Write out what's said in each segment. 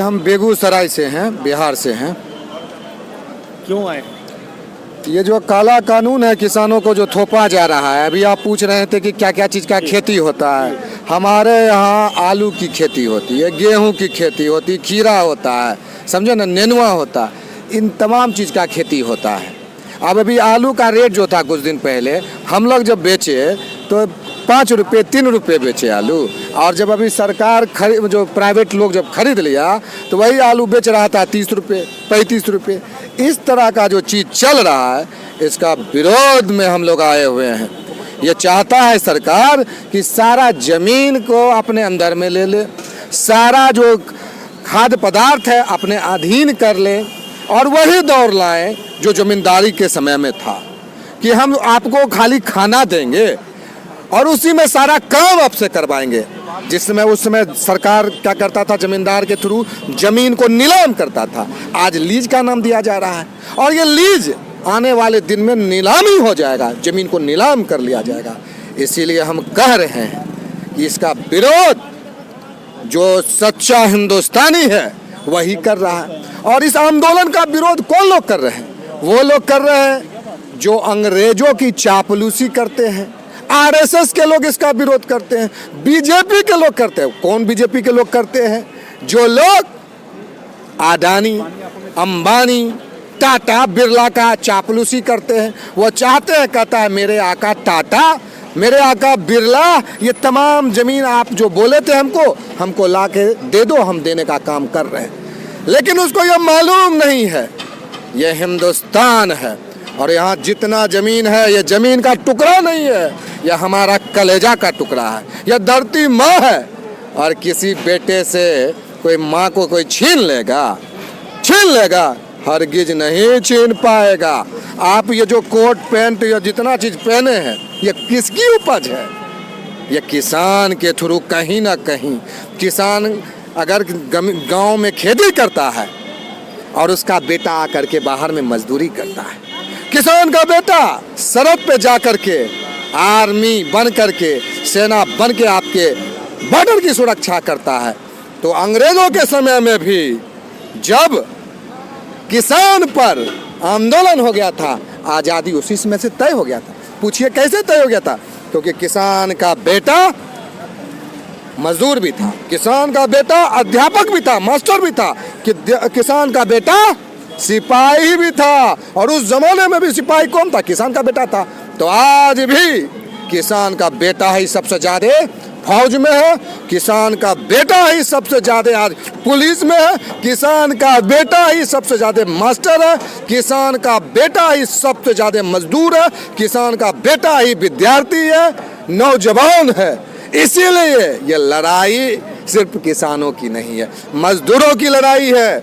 हम बेगूसराय से हैं, बिहार से हैं। क्यों आए? ये जो काला कानून है किसानों को जो थोपा जा रहा है, अभी आप पूछ रहे थे कि क्या क्या चीज़ का खेती होता है। हमारे यहाँ आलू की खेती होती है, गेहूं की खेती होती है, खीरा होता है, समझे ना, नेनुआ होता है, इन तमाम चीज़ का खेती होता है। अब अभी आलू का रेट जो था कुछ दिन पहले हम लोग जब बेचे तो 5 रुपये 3 रुपये बेचे आलू, और जब अभी सरकार जो प्राइवेट लोग जब खरीद लिया तो वही आलू बेच रहा था 30 रुपये 35 रुपये। इस तरह का जो चीज़ चल रहा है, इसका विरोध में हम लोग आए हुए हैं। ये चाहता है सरकार कि सारा ज़मीन को अपने अंदर में ले ले, सारा जो खाद्य पदार्थ है अपने अधीन कर ले, और वही दौर लाएं जो ज़मींदारी के समय में था कि हम आपको खाली खाना देंगे और उसी में सारा काम आपसे करवाएंगे। जिस समय उस समय सरकार क्या करता था, जमींदार के थ्रू जमीन को नीलाम करता था। आज लीज का नाम दिया जा रहा है, और ये लीज आने वाले दिन में नीलामी हो जाएगा, जमीन को नीलाम कर लिया जाएगा। इसीलिए हम कह रहे हैं कि इसका विरोध जो सच्चा हिंदुस्तानी है वही कर रहा है। और इस आंदोलन का विरोध कौन लोग कर रहे हैं? वो लोग कर रहे हैं जो अंग्रेजों की चापलूसी करते हैं। आरएसएस के लोग इसका विरोध करते हैं, बीजेपी के लोग करते हैं। कौन बीजेपी के लोग करते हैं? जो लोग अडानी, अंबानी, टाटा, बिरला का चापलूसी करते हैं। वो चाहते हैं, कहता है मेरे आका टाटा, मेरे आका बिरला, ये तमाम ज़मीन आप जो बोले थे हमको ला के दे दो, हम देने का काम कर रहे हैं। लेकिन उसको ये मालूम नहीं है ये हिंदुस्तान है, और यहाँ जितना ज़मीन है ये ज़मीन का टुकड़ा नहीं है, यह हमारा कलेजा का टुकड़ा है। यह धरती माँ है, और किसी बेटे से कोई माँ को कोई छीन लेगा, हरगिज नहीं छीन पाएगा। आप ये जो कोट पैंट या जितना चीज़ पहने हैं, ये किसकी उपज है? ये किसान के थ्रू कहीं ना कहीं, किसान अगर गांव में खेती करता है और उसका बेटा आकर के बाहर में मजदूरी करता है, किसान का बेटा सरहद पे जा कर के आर्मी बन करके, सेना बन के आपके बॉर्डर की सुरक्षा करता है। तो अंग्रेजों के समय में भी जब किसान पर आंदोलन हो गया था, आज़ादी उसी समय से तय हो गया था। पूछिए कैसे तय हो गया था? क्योंकि किसान का बेटा मजदूर भी था, किसान का बेटा अध्यापक भी था, मास्टर भी था, किसान का बेटा सिपाही भी था, और उस जमाने में भी सिपाही कौन था? किसान का बेटा था। तो आज भी किसान का बेटा ही सबसे ज़्यादा फौज में है, किसान का बेटा ही सबसे ज़्यादा आज पुलिस में है, किसान का बेटा ही सबसे ज़्यादा मास्टर है, किसान का बेटा ही सबसे ज़्यादा मजदूर है, किसान का बेटा ही विद्यार्थी है, नौजवान है। इसीलिए ये लड़ाई सिर्फ किसानों की नहीं है, मजदूरों की लड़ाई है,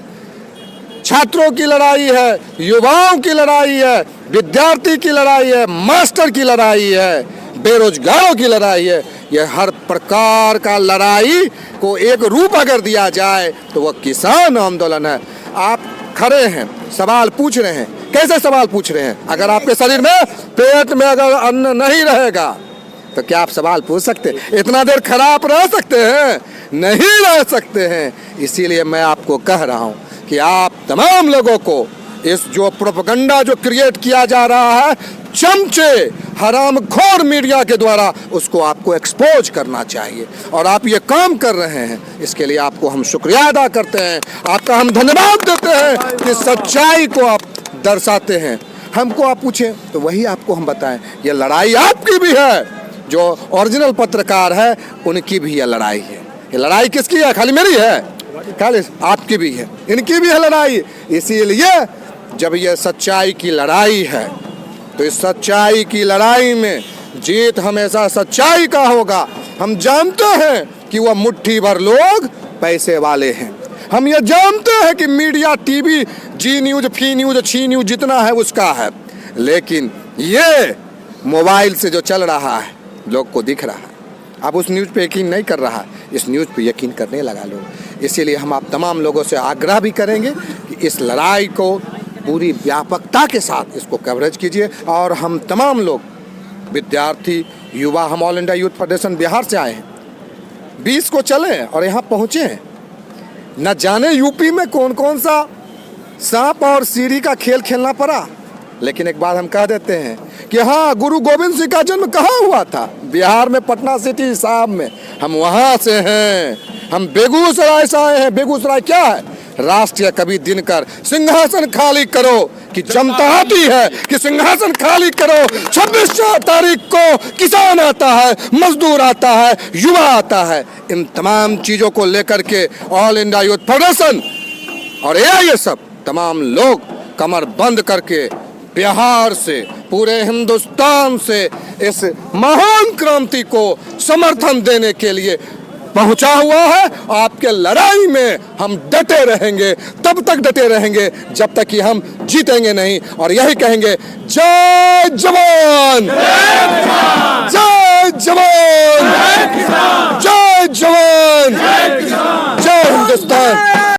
छात्रों की लड़ाई है, युवाओं की लड़ाई है, विद्यार्थी की लड़ाई है, मास्टर की लड़ाई है, बेरोजगारों की लड़ाई है। यह हर प्रकार का लड़ाई को एक रूप अगर दिया जाए तो वह किसान आंदोलन है। आप खड़े हैं, सवाल पूछ रहे हैं। कैसे सवाल पूछ रहे हैं? अगर आपके शरीर में, पेट में अगर अन्न नहीं रहेगा तो क्या आप सवाल पूछ सकते? इतना देर खड़ा आप रह सकते हैं? नहीं रह सकते हैं। इसीलिए मैं आपको कह रहा हूँ कि आप तमाम लोगों को इस जो प्रोपेगेंडा जो क्रिएट किया जा रहा है, चमचे हरामखोर मीडिया के द्वारा, उसको आपको एक्सपोज करना चाहिए, और आप ये काम कर रहे हैं। इसके लिए आपको हम शुक्रिया अदा करते हैं, आपका हम धन्यवाद देते हैं कि सच्चाई को आप दर्शाते हैं। हमको आप पूछें तो वही आपको हम बताएं। ये लड़ाई आपकी भी है, जो ओरिजिनल पत्रकार है उनकी भी यह लड़ाई है। ये लड़ाई किसकी है? खाली मेरी है? खाली आपकी भी है, इनकी भी है लड़ाई। इसीलिए जब यह सच्चाई की लड़ाई है तो इस सच्चाई की लड़ाई में जीत हमेशा सच्चाई का होगा। हम जानते हैं कि वह मुट्ठी भर लोग पैसे वाले हैं, हम ये जानते हैं कि मीडिया, टीवी, जी न्यूज़, फी न्यूज़, छी न्यूज़ जितना है उसका है, लेकिन ये मोबाइल से जो चल रहा है लोग को दिख रहा है। अब उस न्यूज़ पे यकीन नहीं कर रहा, इस न्यूज़ पे यकीन करने लगा लोग। इसीलिए हम आप तमाम लोगों से आग्रह भी करेंगे कि इस लड़ाई को पूरी व्यापकता के साथ इसको कवरेज कीजिए। और हम तमाम लोग विद्यार्थी, युवा, हम all India youth federation Bihar से आए हैं, 20 को चले और यहाँ पहुँचे हैं। न जाने यूपी में कौन कौन सा सांप और सीढ़ी का खेल खेलना पड़ा, लेकिन एक बात हम कह देते हैं कि हाँ, गुरु गोविंद सिंह का जन्म कहाँ हुआ था? बिहार में, पटना सिटी साहब में। हम वहाँ से हैं, हम बेगूसराय से आए हैं। बेगूसराय क्या है? राष्ट्रीय कवि दिनकर, सिंहासन खाली करो कि जनता आती है, कि सिंहासन खाली करो। 26 तारीख को किसान आता है, मजदूर आता है, युवा आता है। इन तमाम चीजों को लेकर के ऑल इंडिया यूथ फेडरेशन और ये सब तमाम लोग कमर बंद करके बिहार से, पूरे हिंदुस्तान से इस महान क्रांति को समर्थन देने के लिए पहुंचा हुआ है। आपके लड़ाई में हम डटे रहेंगे, तब तक डटे रहेंगे जब तक कि हम जीतेंगे नहीं, और यही कहेंगे, जय जवान।